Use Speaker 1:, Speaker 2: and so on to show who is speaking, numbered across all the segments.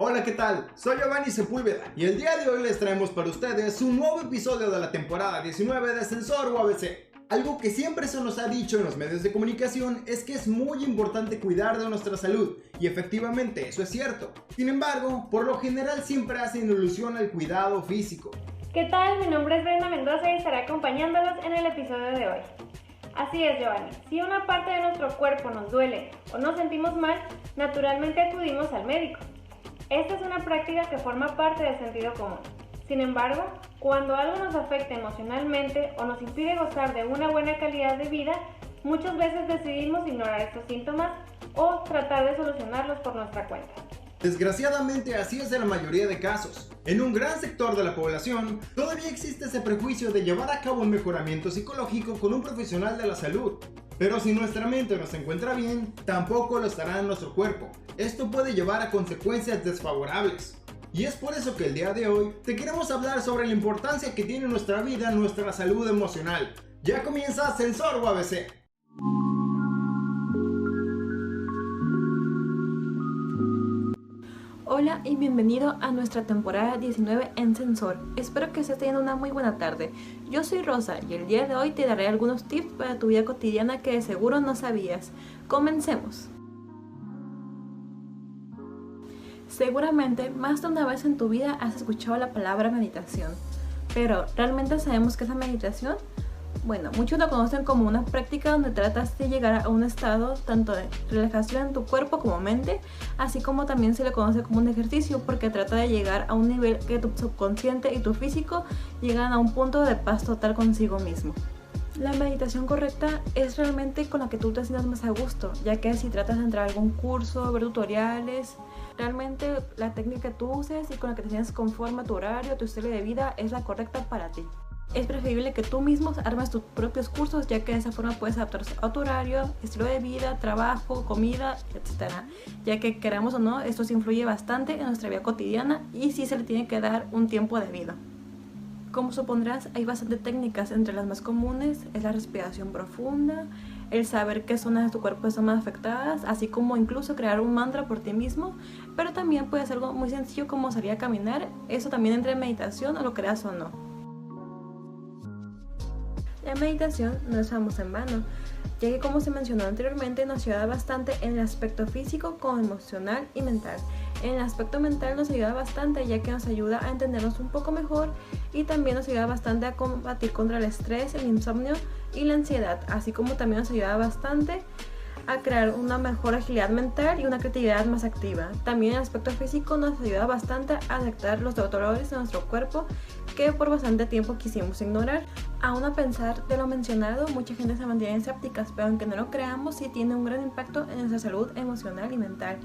Speaker 1: Hola, ¿qué tal? Soy Giovanni Sepúlveda y el día de hoy les traemos para ustedes un nuevo episodio de la temporada 19 de Sensor UABC. Algo que siempre se nos ha dicho en los medios de comunicación es que es muy importante cuidar de nuestra salud, y efectivamente eso es cierto. Sin embargo, por lo general siempre hacen alusión al cuidado físico.
Speaker 2: ¿Qué tal? Mi nombre es Brenda Mendoza y estaré acompañándolos en el episodio de hoy. Así es, Giovanni, si una parte de nuestro cuerpo nos duele o nos sentimos mal, naturalmente acudimos al médico. Esta es una práctica que forma parte del sentido común. Sin embargo, cuando algo nos afecta emocionalmente o nos impide gozar de una buena calidad de vida, muchas veces decidimos ignorar estos síntomas o tratar de solucionarlos por nuestra cuenta.
Speaker 1: Desgraciadamente así es en la mayoría de casos. En un gran sector de la población, todavía existe ese prejuicio de llevar a cabo un mejoramiento psicológico con un profesional de la salud. Pero si nuestra mente no se encuentra bien, tampoco lo estará en nuestro cuerpo. Esto puede llevar a consecuencias desfavorables. Y es por eso que el día de hoy te queremos hablar sobre la importancia que tiene en nuestra vida nuestra salud emocional. Ya comienza Sensor UABC.
Speaker 3: Hola y bienvenido a nuestra temporada 19 en Sensor. Espero que estés teniendo una muy buena tarde. Yo soy Rosa y el día de hoy te daré algunos tips para tu vida cotidiana que de seguro no sabías. Comencemos. Seguramente más de una vez en tu vida has escuchado la palabra meditación. Pero, ¿realmente sabemos qué es la meditación? Bueno, muchos lo conocen como una práctica donde tratas de llegar a un estado tanto de relajación en tu cuerpo como mente, así como también se le conoce como un ejercicio porque trata de llegar a un nivel que tu subconsciente y tu físico llegan a un punto de paz total consigo mismo. La meditación correcta es realmente con la que tú te sientas más a gusto, ya que si tratas de entrar a algún curso, ver tutoriales, realmente la técnica que tú uses y con la que te sientas conforme a tu horario, tu estilo de vida es la correcta para ti. Es preferible que tú mismo armes tus propios cursos, ya que de esa forma puedes adaptarse a tu horario, estilo de vida, trabajo, comida, etc. Ya que queramos o no, esto se influye bastante en nuestra vida cotidiana y sí se le tiene que dar un tiempo de vida. Como supondrás, hay bastantes técnicas, entre las más comunes es la respiración profunda, el saber qué zonas de tu cuerpo están más afectadas, así como incluso crear un mantra por ti mismo, pero también puede ser algo muy sencillo como salir a caminar, eso también entra en meditación o lo creas o no. La meditación no es famosa en vano, ya que como se mencionó anteriormente nos ayuda bastante en el aspecto físico como emocional y mental. En el aspecto mental nos ayuda bastante ya que nos ayuda a entendernos un poco mejor y también nos ayuda bastante a combatir contra el estrés, el insomnio y la ansiedad, así como también nos ayuda bastante a crear una mejor agilidad mental y una creatividad más activa. También en el aspecto físico nos ayuda bastante a detectar los dolores de nuestro cuerpo que por bastante tiempo quisimos ignorar. Aún a pensar de lo mencionado, mucha gente se mantiene escépticas, pero aunque no lo creamos, sí tiene un gran impacto en nuestra salud emocional y mental,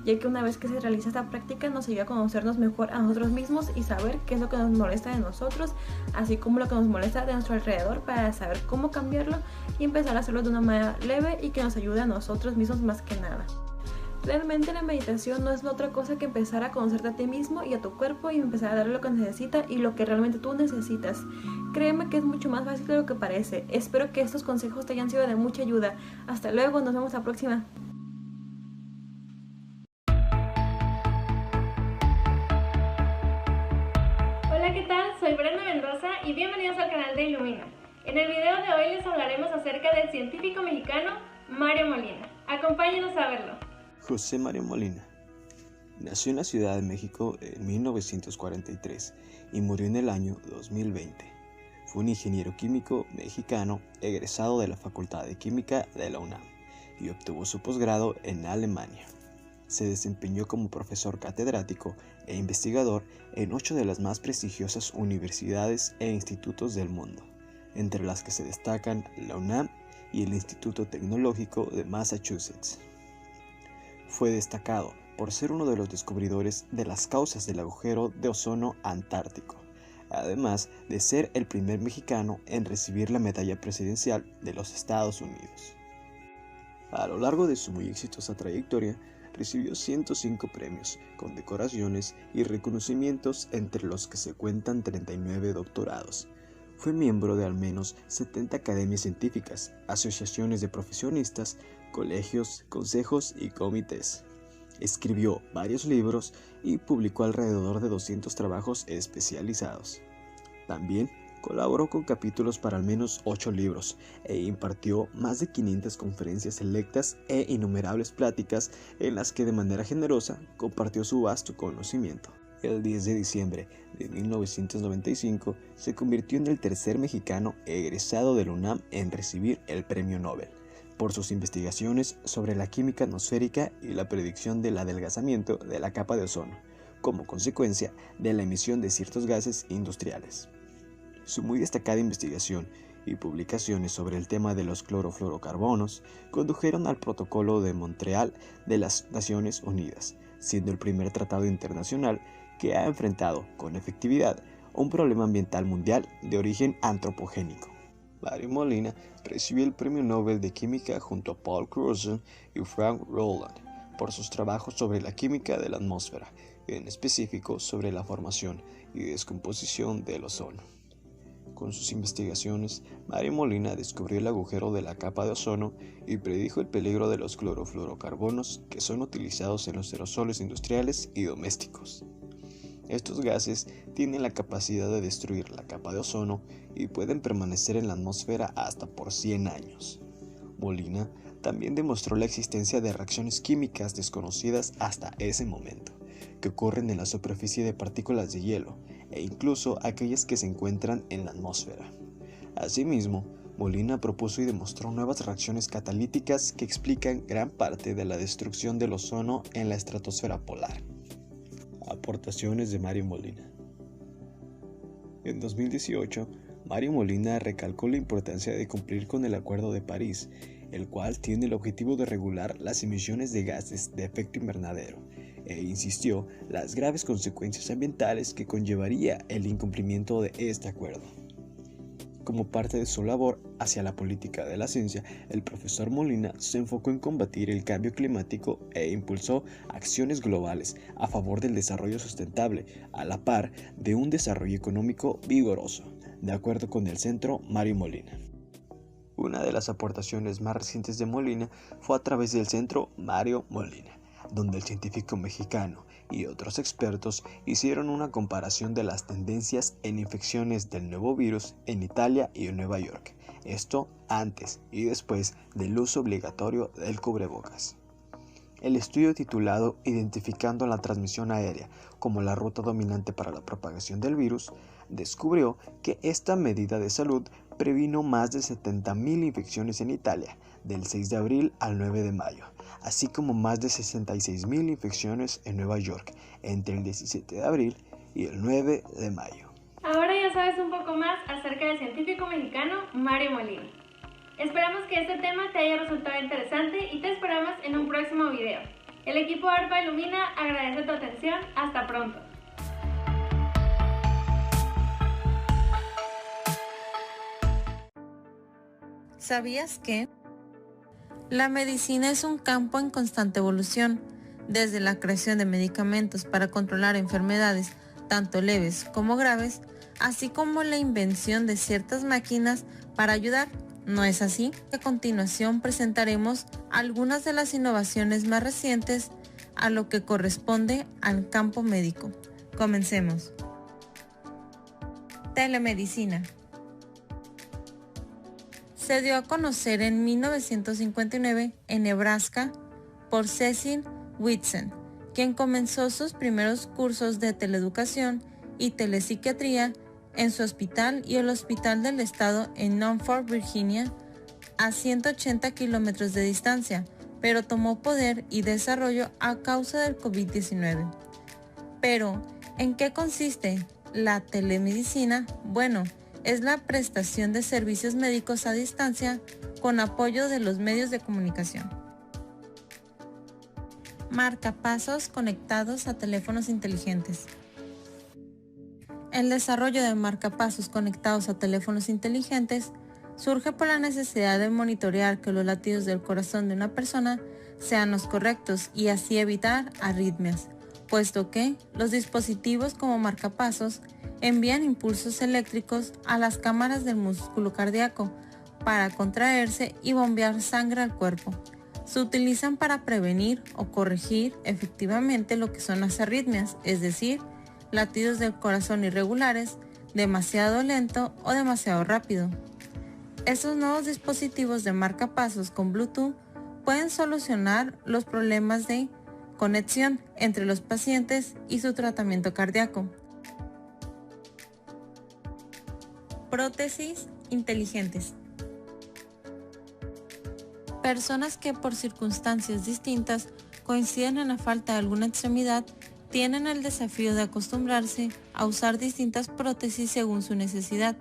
Speaker 3: ya que una vez que se realiza esta práctica nos ayuda a conocernos mejor a nosotros mismos y saber qué es lo que nos molesta de nosotros, así como lo que nos molesta de nuestro alrededor para saber cómo cambiarlo y empezar a hacerlo de una manera leve y que nos ayude a nosotros mismos más que nada. Realmente la meditación no es otra cosa que empezar a conocerte a ti mismo y a tu cuerpo y empezar a darle lo que necesita y lo que realmente tú necesitas. Créeme que es mucho más fácil de lo que parece. Espero que estos consejos te hayan sido de mucha ayuda. Hasta luego, nos vemos la próxima.
Speaker 2: Hola, ¿qué tal? Soy Brenda Mendoza y bienvenidos al canal de Ilumina. En el video de hoy les hablaremos acerca del científico mexicano Mario Molina. Acompáñenos a verlo.
Speaker 4: José Mario Molina nació en la Ciudad de México en 1943 y murió en el año 2020. Fue un ingeniero químico mexicano egresado de la Facultad de Química de la UNAM y obtuvo su posgrado en Alemania. Se desempeñó como profesor catedrático e investigador en 8 de las más prestigiosas universidades e institutos del mundo, entre las que se destacan la UNAM y el Instituto Tecnológico de Massachusetts. Fue destacado por ser uno de los descubridores de las causas del agujero de ozono antártico, además de ser el primer mexicano en recibir la medalla presidencial de los Estados Unidos. A lo largo de su muy exitosa trayectoria, recibió 105 premios, condecoraciones y reconocimientos, entre los que se cuentan 39 doctorados. Fue miembro de al menos 70 academias científicas, asociaciones de profesionistas, colegios, consejos y comités. Escribió varios libros y publicó alrededor de 200 trabajos especializados. También colaboró con capítulos para al menos 8 libros e impartió más de 500 conferencias selectas e innumerables pláticas en las que de manera generosa compartió su vasto conocimiento. El 10 de diciembre de 1995 se convirtió en el tercer mexicano egresado de la UNAM en recibir el Premio Nobel por sus investigaciones sobre la química atmosférica y la predicción del adelgazamiento de la capa de ozono, como consecuencia de la emisión de ciertos gases industriales. Su muy destacada investigación y publicaciones sobre el tema de los clorofluorocarbonos condujeron al Protocolo de Montreal de las Naciones Unidas, siendo el primer tratado internacional que ha enfrentado con efectividad un problema ambiental mundial de origen antropogénico. Mario Molina recibió el Premio Nobel de Química junto a Paul Cruzen y Frank Rowland por sus trabajos sobre la química de la atmósfera, en específico sobre la formación y descomposición del ozono. Con sus investigaciones, Mario Molina descubrió el agujero de la capa de ozono y predijo el peligro de los clorofluorocarbonos que son utilizados en los aerosoles industriales y domésticos. Estos gases tienen la capacidad de destruir la capa de ozono y pueden permanecer en la atmósfera hasta por 100 años. Molina también demostró la existencia de reacciones químicas desconocidas hasta ese momento, que ocurren en la superficie de partículas de hielo e incluso aquellas que se encuentran en la atmósfera. Asimismo, Molina propuso y demostró nuevas reacciones catalíticas que explican gran parte de la destrucción del ozono en la estratosfera polar. Aportaciones de Mario Molina. En 2018, Mario Molina recalcó la importancia de cumplir con el Acuerdo de París, el cual tiene el objetivo de regular las emisiones de gases de efecto invernadero, e insistió las graves consecuencias ambientales que conllevaría el incumplimiento de este acuerdo. Como parte de su labor hacia la política de la ciencia, el profesor Molina se enfocó en combatir el cambio climático e impulsó acciones globales a favor del desarrollo sustentable, a la par de un desarrollo económico vigoroso, de acuerdo con el Centro Mario Molina. Una de las aportaciones más recientes de Molina fue a través del Centro Mario Molina, donde el científico mexicano y otros expertos hicieron una comparación de las tendencias en infecciones del nuevo virus en Italia y en Nueva York, esto antes y después del uso obligatorio del cubrebocas. El estudio titulado Identificando la transmisión aérea como la ruta dominante para la propagación del virus, descubrió que esta medida de salud previno más de 70,000 infecciones en Italia, del 6 de abril al 9 de mayo, así como más de 66,000 infecciones en Nueva York, entre el 17 de abril y el 9 de mayo.
Speaker 2: Ahora ya sabes un poco más acerca del científico mexicano Mario Molina. Esperamos que este tema te haya resultado interesante y te esperamos en un próximo video. El equipo ARPA Ilumina agradece tu atención. Hasta pronto.
Speaker 3: ¿Sabías que? La medicina es un campo en constante evolución, desde la creación de medicamentos para controlar enfermedades tanto leves como graves, así como la invención de ciertas máquinas para ayudar. ¿No es así? A continuación presentaremos algunas de las innovaciones más recientes a lo que corresponde al campo médico. Comencemos. Telemedicina. Se dio a conocer en 1959 en Nebraska por Cecil Whitson, quien comenzó sus primeros cursos de teleeducación y telepsiquiatría en su hospital y el Hospital del Estado en Norfolk, Virginia, a 180 kilómetros de distancia, pero tomó poder y desarrollo a causa del COVID-19. Pero, ¿en qué consiste la telemedicina? Bueno, es la prestación de servicios médicos a distancia con apoyo de los medios de comunicación. Marcapasos conectados a teléfonos inteligentes. El desarrollo de marcapasos conectados a teléfonos inteligentes surge por la necesidad de monitorear que los latidos del corazón de una persona sean los correctos y así evitar arritmias, puesto que los dispositivos como marcapasos envían impulsos eléctricos a las cámaras del músculo cardíaco para contraerse y bombear sangre al cuerpo,
Speaker 5: Se utilizan para prevenir o corregir efectivamente lo que son las arritmias, es decir, latidos del corazón irregulares, demasiado lento o demasiado rápido. Estos nuevos dispositivos de marcapasos con Bluetooth pueden solucionar los problemas de conexión entre los pacientes y su tratamiento cardíaco. Prótesis inteligentes. Personas que por circunstancias distintas coinciden en la falta de alguna extremidad tienen el desafío de acostumbrarse a usar distintas prótesis según su necesidad,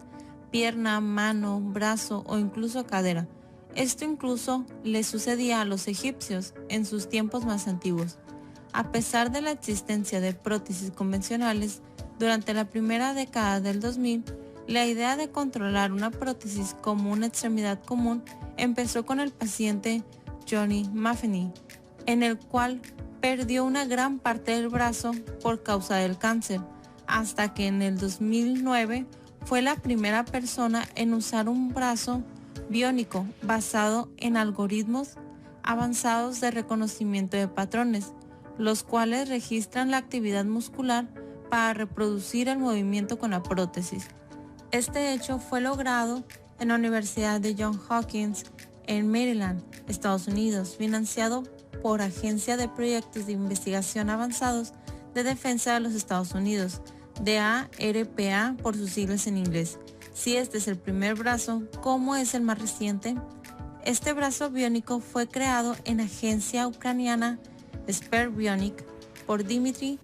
Speaker 5: pierna, mano, brazo o incluso cadera. Esto incluso le sucedía a los egipcios en sus tiempos más antiguos. A pesar de la existencia de prótesis convencionales, durante la primera década del 2000, la idea de controlar una prótesis como una extremidad común empezó con el paciente Johnny Maffei, en el cual perdió una gran parte del brazo por causa del cáncer, hasta que en el 2009 fue la primera persona en usar un brazo biónico basado en algoritmos avanzados de reconocimiento de patrones, los cuales registran la actividad muscular para reproducir el movimiento con la prótesis. Este hecho fue logrado en la Universidad de Johns Hopkins en Maryland, Estados Unidos, financiado por Agencia de Proyectos de Investigación Avanzados de Defensa de los Estados Unidos, DARPA por sus siglas en inglés. Si este es el primer brazo, ¿cómo es el más reciente? Este brazo biónico fue creado en agencia ucraniana Sper Bionic por Dmitry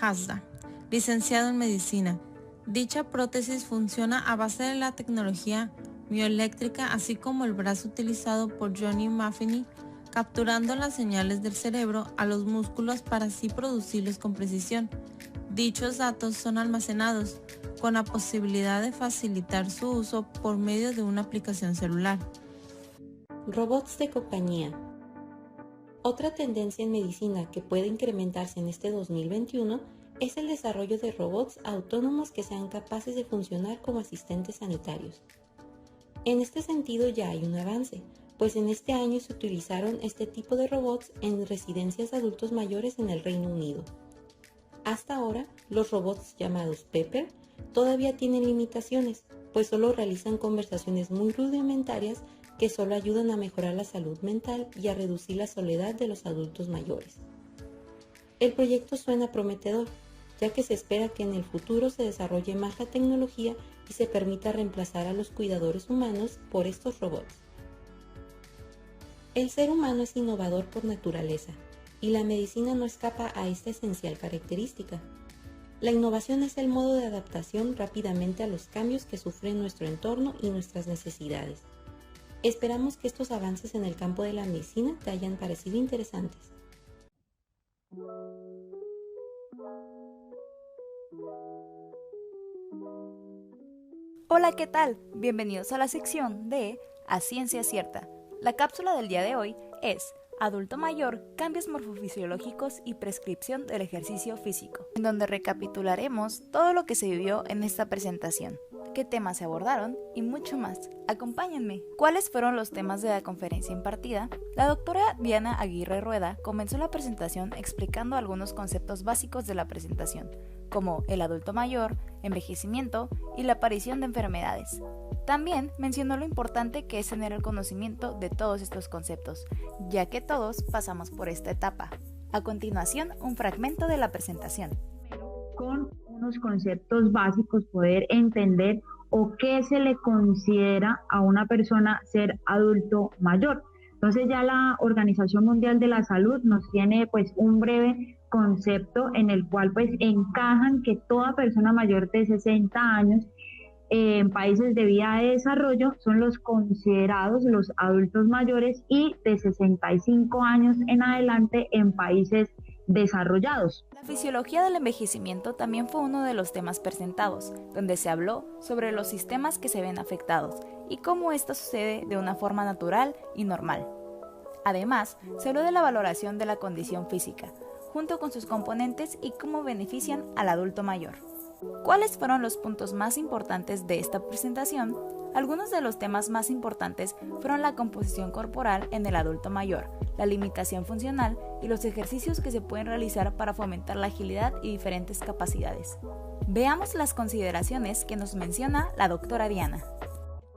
Speaker 5: Hazda, licenciado en medicina. Dicha prótesis funciona a base de la tecnología mioeléctrica, así como el brazo utilizado por Johnny Maffei, capturando las señales del cerebro a los músculos para así producirlos con precisión. Dichos datos son almacenados con la posibilidad de facilitar su uso por medio de una aplicación celular.
Speaker 6: Robots de compañía. Otra tendencia en medicina que puede incrementarse en este 2021 es el desarrollo de robots autónomos que sean capaces de funcionar como asistentes sanitarios. En este sentido ya hay un avance, pues en este año se utilizaron este tipo de robots en residencias de adultos mayores en el Reino Unido. Hasta ahora, los robots llamados Pepper todavía tienen limitaciones, pues solo realizan conversaciones muy rudimentarias que solo ayudan a mejorar la salud mental y a reducir la soledad de los adultos mayores. El proyecto suena prometedor, ya que se espera que en el futuro se desarrolle más la tecnología y se permita reemplazar a los cuidadores humanos por estos robots. El ser humano es innovador por naturaleza, y la medicina no escapa a esta esencial característica. La innovación es el modo de adaptación rápidamente a los cambios que sufre nuestro entorno y nuestras necesidades. Esperamos que estos avances en el campo de la medicina te hayan parecido interesantes.
Speaker 7: Hola, ¿qué tal? Bienvenidos a la sección de A Ciencia Cierta. La cápsula del día de hoy es Adulto mayor, cambios morfofisiológicos y prescripción del ejercicio físico, en donde recapitularemos todo lo que se vivió en esta presentación, qué temas se abordaron y mucho más. Acompáñenme. ¿Cuáles fueron los temas de la conferencia impartida? La doctora Diana Aguirre Rueda comenzó la presentación explicando algunos conceptos básicos de la presentación, como el adulto mayor, envejecimiento y la aparición de enfermedades. También mencionó lo importante que es tener el conocimiento de todos estos conceptos, ya que todos pasamos por esta etapa. A continuación, un fragmento de la presentación.
Speaker 8: Con unos conceptos básicos poder entender o qué se le considera a una persona ser adulto mayor. Entonces ya la Organización Mundial de la Salud nos tiene pues un breve concepto en el cual pues encajan que toda persona mayor de 60 años en países de vía de desarrollo son los considerados los adultos mayores y de 65 años en adelante en países desarrollados.
Speaker 7: La fisiología del envejecimiento también fue uno de los temas presentados, donde se habló sobre los sistemas que se ven afectados y cómo esto sucede de una forma natural y normal. Además, se habló de la valoración de la condición física, junto con sus componentes y cómo benefician al adulto mayor. ¿Cuáles fueron los puntos más importantes de esta presentación? Algunos de los temas más importantes fueron la composición corporal en el adulto mayor, la limitación funcional y los ejercicios que se pueden realizar para fomentar la agilidad y diferentes capacidades. Veamos las consideraciones que nos menciona la doctora Diana.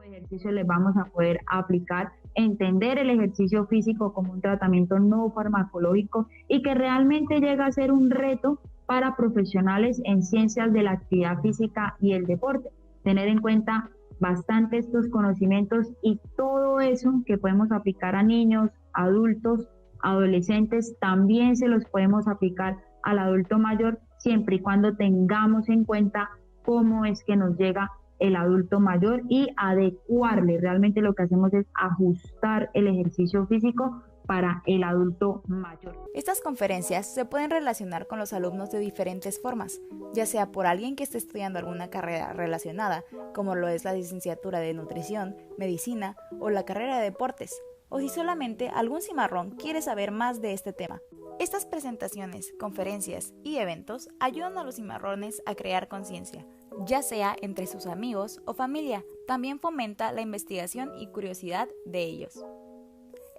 Speaker 8: Ejercicio les vamos a poder aplicar, entender el ejercicio físico como un tratamiento no farmacológico y que realmente llega a ser un reto para profesionales en ciencias de la actividad física y el deporte. Tener en cuenta bastante estos conocimientos y todo eso que podemos aplicar a niños, adultos, adolescentes, también se los podemos aplicar al adulto mayor, siempre y cuando tengamos en cuenta cómo es que nos llega el adulto mayor y adecuarle. Realmente lo que hacemos es ajustar el ejercicio físico para el adulto mayor.
Speaker 7: Estas conferencias se pueden relacionar con los alumnos de diferentes formas, ya sea por alguien que esté estudiando alguna carrera relacionada, como lo es la licenciatura de nutrición, medicina o la carrera de deportes, o si solamente algún cimarrón quiere saber más de este tema. Estas presentaciones, conferencias y eventos ayudan a los cimarrones a crear conciencia, ya sea entre sus amigos o familia. También fomenta la investigación y curiosidad de ellos.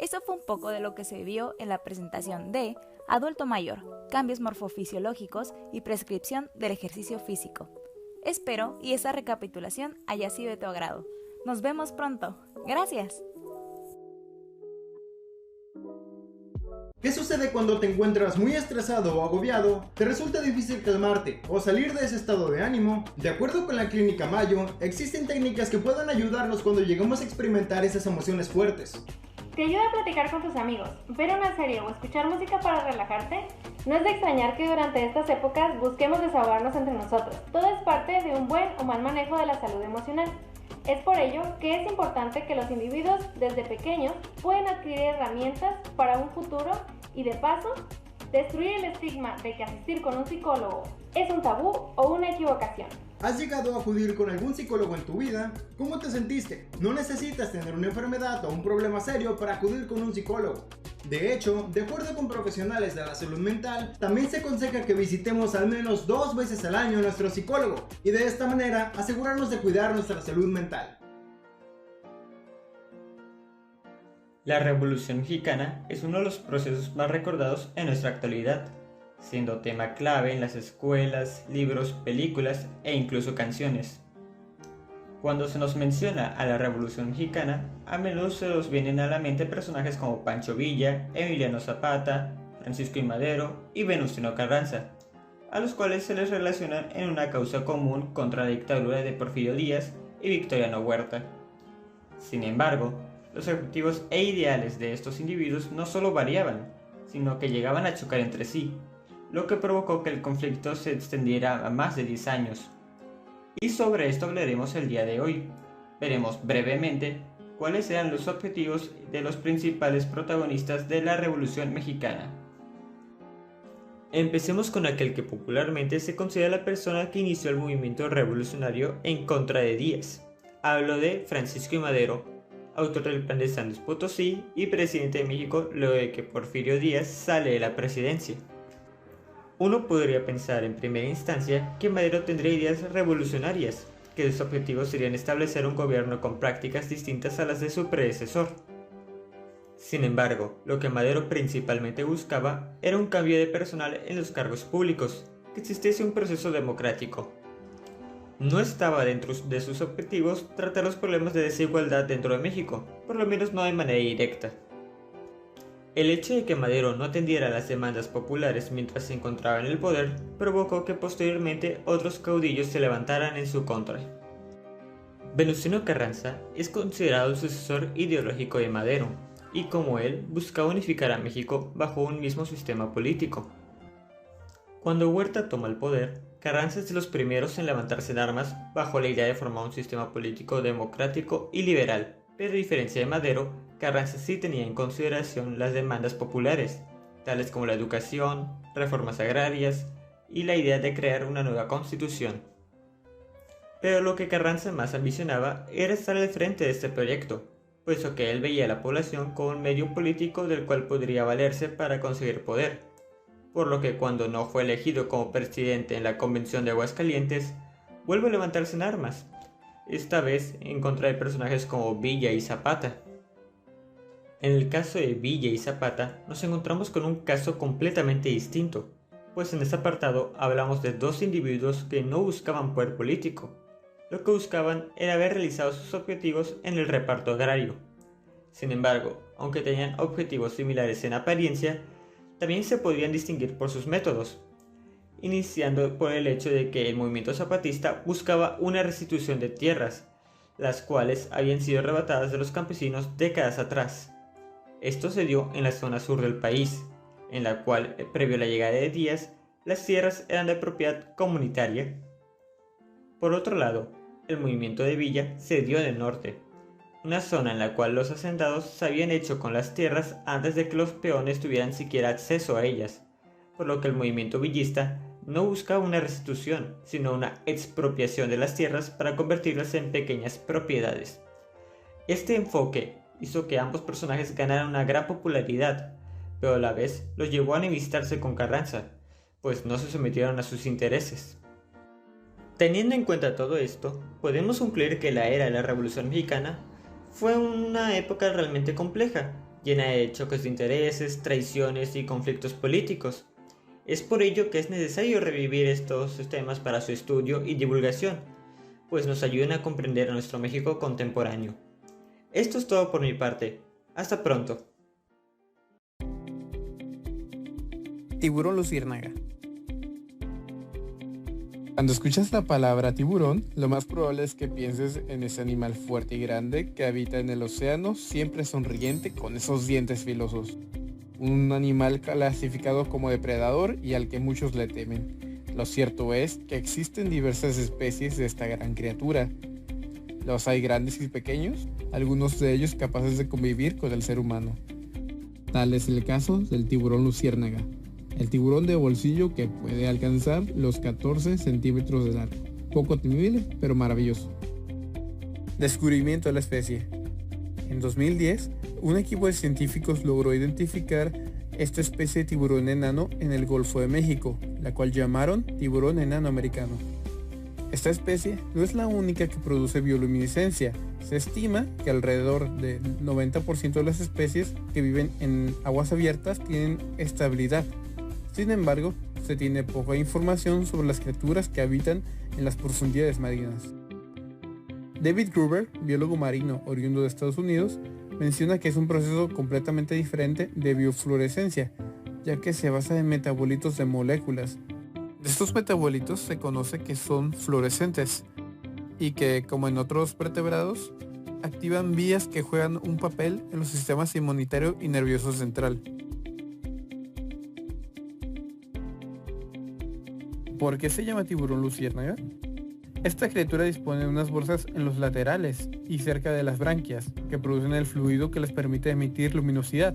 Speaker 7: Esto fue un poco de lo que se vio en la presentación de Adulto Mayor, cambios morfofisiológicos y prescripción del ejercicio físico. Espero y esta recapitulación haya sido de tu agrado. Nos vemos pronto. Gracias.
Speaker 1: ¿Qué sucede cuando te encuentras muy estresado o agobiado? ¿Te resulta difícil calmarte o salir de ese estado de ánimo? De acuerdo con la Clínica Mayo, existen técnicas que pueden ayudarnos cuando llegamos a experimentar esas emociones fuertes.
Speaker 2: ¿Te ayuda a platicar con tus amigos, ver una serie o escuchar música para relajarte? No es de extrañar que durante estas épocas busquemos desahogarnos entre nosotros. Todo es parte de un buen o mal manejo de la salud emocional. Es por ello que es importante que los individuos desde pequeños puedan adquirir herramientas para un futuro y de paso destruir el estigma de que asistir con un psicólogo es un tabú o una equivocación.
Speaker 1: ¿Has llegado a acudir con algún psicólogo en tu vida? ¿Cómo te sentiste? No necesitas tener una enfermedad o un problema serio para acudir con un psicólogo. De hecho, de acuerdo con profesionales de la salud mental, también se aconseja que visitemos al menos 2 veces al año a nuestro psicólogo y de esta manera asegurarnos de cuidar nuestra salud mental.
Speaker 9: La Revolución Mexicana es uno de los procesos más recordados en nuestra actualidad, siendo tema clave en las escuelas, libros, películas e incluso canciones. Cuando se nos menciona a la Revolución Mexicana, a menudo se nos vienen a la mente personajes como Pancho Villa, Emiliano Zapata, Francisco I. Madero y Venustiano Carranza, a los cuales se les relaciona en una causa común contra la dictadura de Porfirio Díaz y Victoriano Huerta. Sin embargo, los objetivos e ideales de estos individuos no solo variaban, sino que llegaban a chocar entre sí, lo que provocó que el conflicto se extendiera a más de 10 años. Y sobre esto hablaremos el día de hoy. Veremos brevemente cuáles eran los objetivos de los principales protagonistas de la Revolución Mexicana. Empecemos con aquel que popularmente se considera la persona que inició el movimiento revolucionario en contra de Díaz. Hablo de Francisco I. Madero, autor del Plan de San Luis Potosí y presidente de México luego de que Porfirio Díaz sale de la presidencia. Uno podría pensar en primera instancia que Madero tendría ideas revolucionarias, que sus objetivos serían establecer un gobierno con prácticas distintas a las de su predecesor. Sin embargo, lo que Madero principalmente buscaba era un cambio de personal en los cargos públicos, que existiese un proceso democrático. No estaba dentro de sus objetivos tratar los problemas de desigualdad dentro de México, por lo menos no de manera directa. El hecho de que Madero no atendiera las demandas populares mientras se encontraba en el poder provocó que posteriormente otros caudillos se levantaran en su contra. Venustiano Carranza es considerado el sucesor ideológico de Madero, y como él buscaba unificar a México bajo un mismo sistema político. Cuando Huerta toma el poder, Carranza es de los primeros en levantarse en armas bajo la idea de formar un sistema político democrático y liberal, pero a diferencia de Madero, Carranza sí tenía en consideración las demandas populares, tales como la educación, reformas agrarias y la idea de crear una nueva constitución. Pero lo que Carranza más ambicionaba era estar al frente de este proyecto, puesto que él veía a la población como un medio político del cual podría valerse para conseguir poder, por lo que cuando no fue elegido como presidente en la Convención de Aguascalientes, vuelve a levantarse en armas, esta vez en contra de personajes como Villa y Zapata. En el caso de Villa y Zapata nos encontramos con un caso completamente distinto, pues en este apartado hablamos de dos individuos que no buscaban poder político. Lo que buscaban era haber realizado sus objetivos en el reparto agrario. Sin embargo, aunque tenían objetivos similares en apariencia, también se podrían distinguir por sus métodos, iniciando por el hecho de que el movimiento zapatista buscaba una restitución de tierras, las cuales habían sido arrebatadas de los campesinos décadas atrás. Esto se dio en la zona sur del país, en la cual, previo a la llegada de Díaz, las tierras eran de propiedad comunitaria. Por otro lado, el movimiento de Villa se dio en el norte, una zona en la cual los hacendados se habían hecho con las tierras antes de que los peones tuvieran siquiera acceso a ellas, por lo que el movimiento villista no buscaba una restitución, sino una expropiación de las tierras para convertirlas en pequeñas propiedades. Este enfoque hizo que ambos personajes ganaran una gran popularidad, pero a la vez los llevó a enemistarse con Carranza, pues no se sometieron a sus intereses. Teniendo en cuenta todo esto, podemos concluir que la era de la Revolución Mexicana fue una época realmente compleja, llena de choques de intereses, traiciones y conflictos políticos. Es por ello que es necesario revivir estos temas para su estudio y divulgación, pues nos ayudan a comprender a nuestro México contemporáneo. Esto es todo por mi parte. Hasta pronto.
Speaker 10: Tiburón luciérnaga. Cuando escuchas la palabra tiburón, lo más probable es que pienses en ese animal fuerte y grande que habita en el océano, siempre sonriente con esos dientes filosos. Un animal clasificado como depredador y al que muchos le temen. Lo cierto es que existen diversas especies de esta gran criatura. Los hay grandes y pequeños, algunos de ellos capaces de convivir con el ser humano. Tal es el caso del tiburón luciérnaga. El tiburón de bolsillo que puede alcanzar los 14 centímetros de largo. Poco temible, pero maravilloso. Descubrimiento de la especie. En 2010, un equipo de científicos logró identificar esta especie de tiburón enano en el Golfo de México, la cual llamaron tiburón enano americano. Esta especie no es la única que produce bioluminiscencia. Se estima que alrededor del 90% de las especies que viven en aguas abiertas tienen esta habilidad. Sin embargo, se tiene poca información sobre las criaturas que habitan en las profundidades marinas. David Gruber, biólogo marino oriundo de Estados Unidos, menciona que es un proceso completamente diferente de biofluorescencia, ya que se basa en metabolitos de moléculas. De estos metabolitos se conoce que son fluorescentes y que, como en otros vertebrados, activan vías que juegan un papel en los sistemas inmunitario y nervioso central. ¿Por qué se llama tiburón luciérnaga? Esta criatura dispone de unas bolsas en los laterales y cerca de las branquias, que producen el fluido que les permite emitir luminosidad.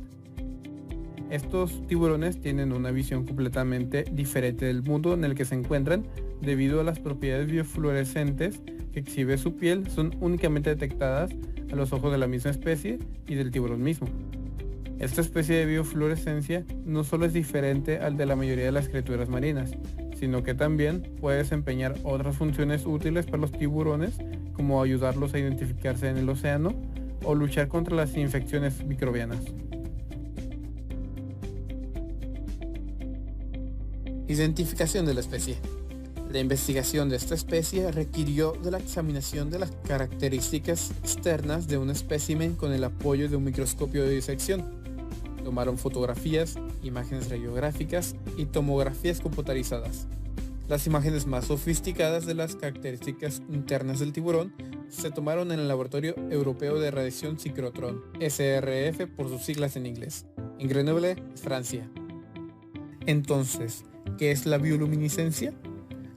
Speaker 10: Estos tiburones tienen una visión completamente diferente del mundo en el que se encuentran debido a las propiedades biofluorescentes que exhibe su piel son únicamente detectadas a los ojos de la misma especie y del tiburón mismo. Esta especie de biofluorescencia no solo es diferente al de la mayoría de las criaturas marinas, sino que también puede desempeñar otras funciones útiles para los tiburones, como ayudarlos a identificarse en el océano o luchar contra las infecciones microbianas. Identificación de la especie. La investigación de esta especie requirió de la examinación de las características externas de un espécimen con el apoyo de un microscopio de disección. Tomaron fotografías, imágenes radiográficas y tomografías computarizadas. Las imágenes más sofisticadas de las características internas del tiburón se tomaron en el Laboratorio Europeo de Radiación Sínchrotron, SRF por sus siglas en inglés, en Grenoble, Francia. Entonces, ¿qué es la bioluminiscencia?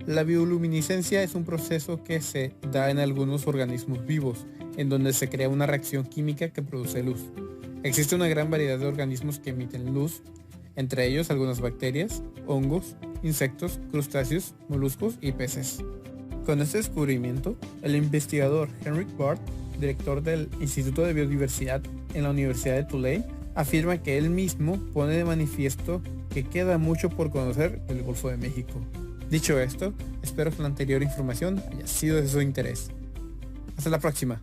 Speaker 10: La bioluminiscencia es un proceso que se da en algunos organismos vivos, en donde se crea una reacción química que produce luz. Existe una gran variedad de organismos que emiten luz, entre ellos algunas bacterias, hongos, insectos, crustáceos, moluscos y peces. Con este descubrimiento, el investigador Henrik Barth, director del Instituto de Biodiversidad en la Universidad de Tulane, afirma que él mismo pone de manifiesto que queda mucho por conocer del Golfo de México. Dicho esto, espero que la anterior información haya sido de su interés. Hasta la próxima.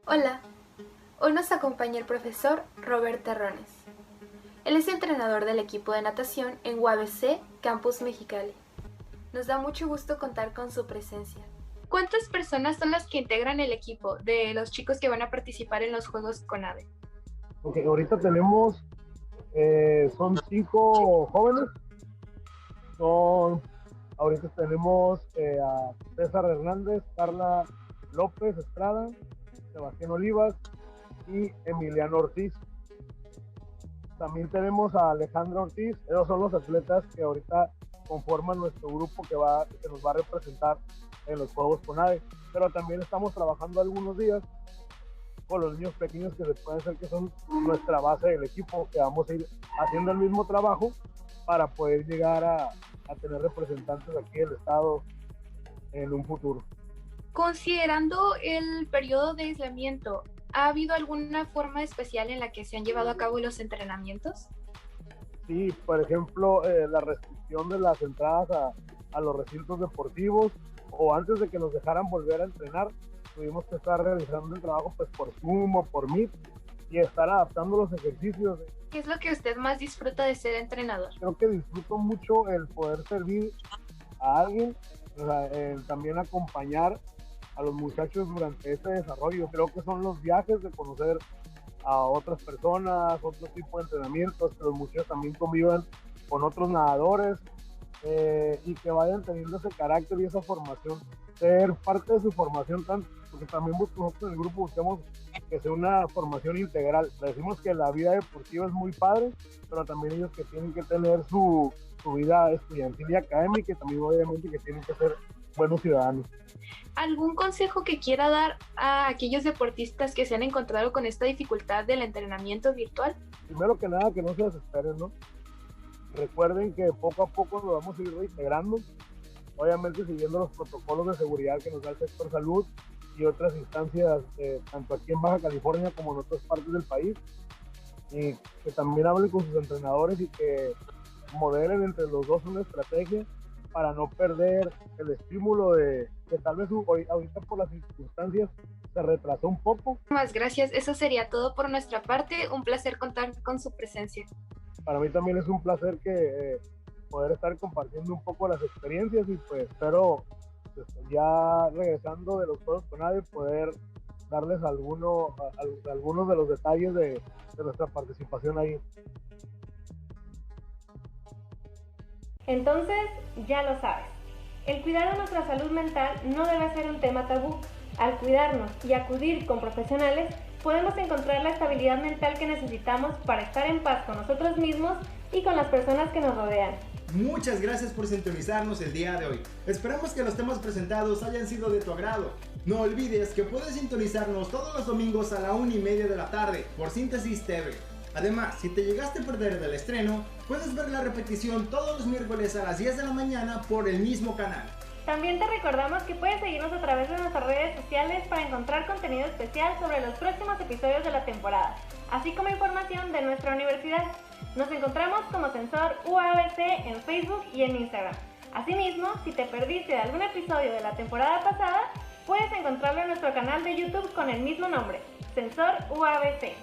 Speaker 11: Hola, hoy nos acompaña el profesor Robert Terrones. Él es entrenador del equipo de natación en UABC Campus Mexicali. Nos da mucho gusto contar con su presencia.
Speaker 2: ¿Cuántas personas son las que integran el equipo de los chicos que van a participar en los Juegos CONADE?
Speaker 12: Okay, ahorita tenemos, son 5 jóvenes. Ahorita tenemos a César Hernández, Carla López Estrada, Sebastián Olivas y Emiliano Ortiz. También tenemos a Alejandra Ortiz. Esos son los atletas que ahorita conforman nuestro grupo que nos va a representar en los Juegos CONADE. Pero también estamos trabajando algunos días con los niños pequeños que se pueden ser que son nuestra base del equipo, que vamos a ir haciendo el mismo trabajo para poder llegar a tener representantes aquí del estado en un futuro.
Speaker 2: Considerando el periodo de aislamiento, ¿ha habido alguna forma especial en la que se han llevado a cabo los entrenamientos?
Speaker 12: Sí, por ejemplo, la restricción de las entradas a los recintos deportivos, o antes de que nos dejaran volver a entrenar, tuvimos que estar realizando el trabajo pues por Zoom o por Meet y estar adaptando los ejercicios.
Speaker 2: ¿Qué es lo que usted más disfruta de ser entrenador?
Speaker 12: Creo que disfruto mucho el poder servir a alguien, o sea, también acompañar a los muchachos durante este desarrollo. Creo que son los viajes de conocer a otras personas, otro tipo de entrenamientos, que los muchachos también convivan con otros nadadores y que vayan teniendo ese carácter y esa formación, ser parte de su formación, porque también nosotros en el grupo buscamos que sea una formación integral. Le decimos que la vida deportiva es muy padre, pero también ellos que tienen que tener su vida estudiantil y académica, y también obviamente que tienen que ser buenos ciudadanos.
Speaker 2: ¿Algún consejo que quiera dar a aquellos deportistas que se han encontrado con esta dificultad del entrenamiento virtual?
Speaker 12: Primero que nada, que no se desesperen, ¿no? Recuerden que poco a poco nos vamos a ir reintegrando, obviamente siguiendo los protocolos de seguridad que nos da el sector salud y otras instancias, tanto aquí en Baja California como en otras partes del país, y que también hablen con sus entrenadores y que modelen entre los dos una estrategia para no perder el estímulo de que tal vez ahorita por las circunstancias se retrasó un poco.
Speaker 2: Muchas gracias, eso sería todo por nuestra parte, un placer contar con su presencia.
Speaker 12: Para mí también es un placer que poder estar compartiendo un poco las experiencias y pues espero ya regresando de los Juegos CONADE poder darles algunos de los detalles de nuestra participación ahí.
Speaker 2: Entonces, ya lo sabes, el cuidar de nuestra salud mental no debe ser un tema tabú. Al cuidarnos y acudir con profesionales, podemos encontrar la estabilidad mental que necesitamos para estar en paz con nosotros mismos y con las personas que nos rodean.
Speaker 1: Muchas gracias por sintonizarnos el día de hoy. Esperamos que los temas presentados hayan sido de tu agrado. No olvides que puedes sintonizarnos todos los domingos a la 1:30 de la tarde por Síntesis TV. Además, si te llegaste a perder del estreno, puedes ver la repetición todos los miércoles a las 10 de la mañana por el mismo canal.
Speaker 2: También te recordamos que puedes seguirnos a través de nuestras redes sociales para encontrar contenido especial sobre los próximos episodios de la temporada, así como información de nuestra universidad. Nos encontramos como Sensor UABC en Facebook y en Instagram. Asimismo, si te perdiste de algún episodio de la temporada pasada, puedes encontrarlo en nuestro canal de YouTube con el mismo nombre, Sensor UABC.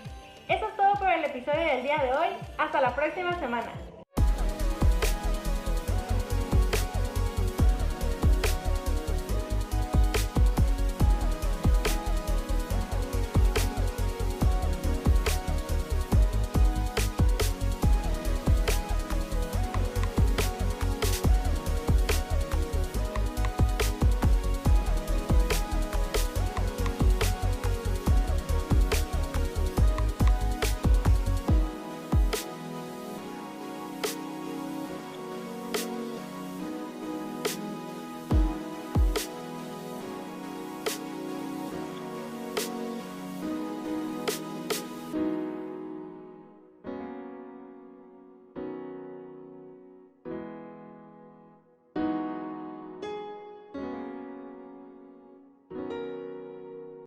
Speaker 2: Eso es todo por el episodio del día de hoy. Hasta la próxima semana.